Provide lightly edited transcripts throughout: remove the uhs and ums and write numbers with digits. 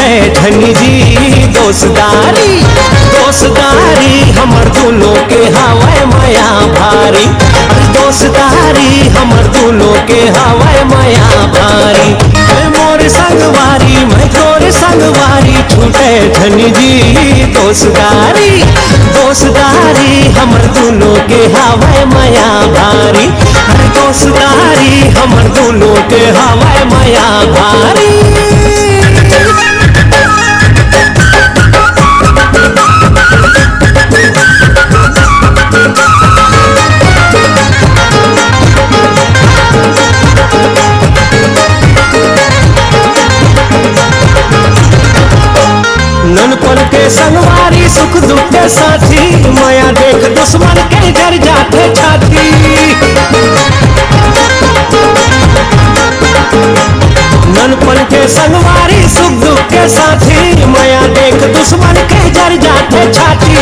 धनी जी दोस्तारी दोस्तारी हमर दोनों के हवाए माया भारी। दोस्तारी हमर दोनों के हवाए माया भारी। मोर संगवारी मैं तोर संगवारी छूटे धनी जी दोस्तारी दोस्तारी हमर दोनों के हवाए माया भारी। दोस्तारी हमर दोनों के हवाए माया भारी। ननपन के संगवारी सुख दुख के साथी माया देख दुश्मन के डर जाते छाती। ननपन के संगवारी सुख दुख के साथी माया देख दुश्मन के डर जाते छाती।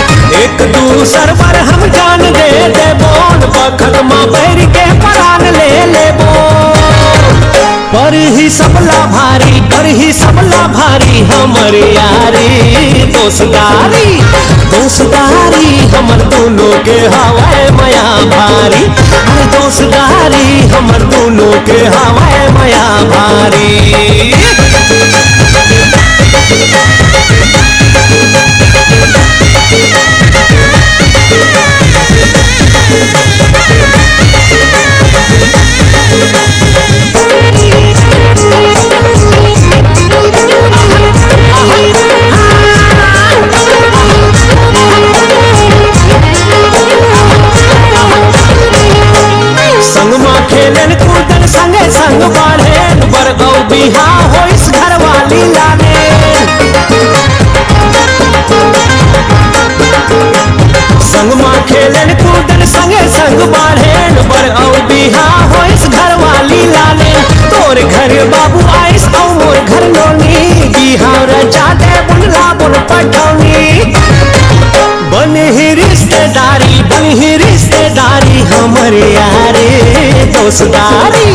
एक दूसर पर हम जान दे देबोन बखत माँ बैर के परान ले लेबो। पर ही सबला भारी हमर यारी दोस्तारी दोस्तारी हमर दोनों के हवाए माया भारी। दोस्तारी हमर दोनों के हवाए माया भारी। खेलन कूदन संगे संग बाढ़ेन बरगौ बिहा होइस घरवाली लाने। संग माँ खेलन कूदन संगे संग बाढ़ेन बरगौ बिहा होइस घरवाली लाने। तोर घर बाबू आइस औ मोर घर नोनी बिहा रचा दे बुनला बुन पटौनी। बने ही रिश्तेदारी हमर यारे दोस्तारी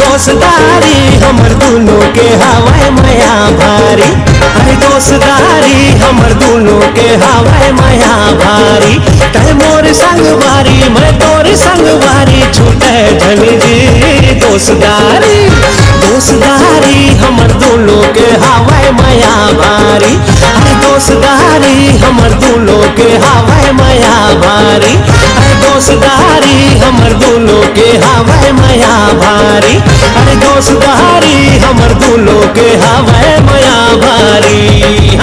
दोस्तारी हमर दोनों के हवाए माया भारी। अरे दोस्तारी हमर दोनों के हवाए माया भारी। तै मोर संगवारी मैं तोर संगवारी छूटे धनी जी दोस्तारी दोस्तारी हमर दोनों के हवाए माया भारी। अरे दोस्तारी हमर दोनों के हवाए माया भारी। अरे दोस्तारी हमर दोनों के हवाए माया भारी। अरे दोस्तारी हमर दोनों के हवाए माया भारी।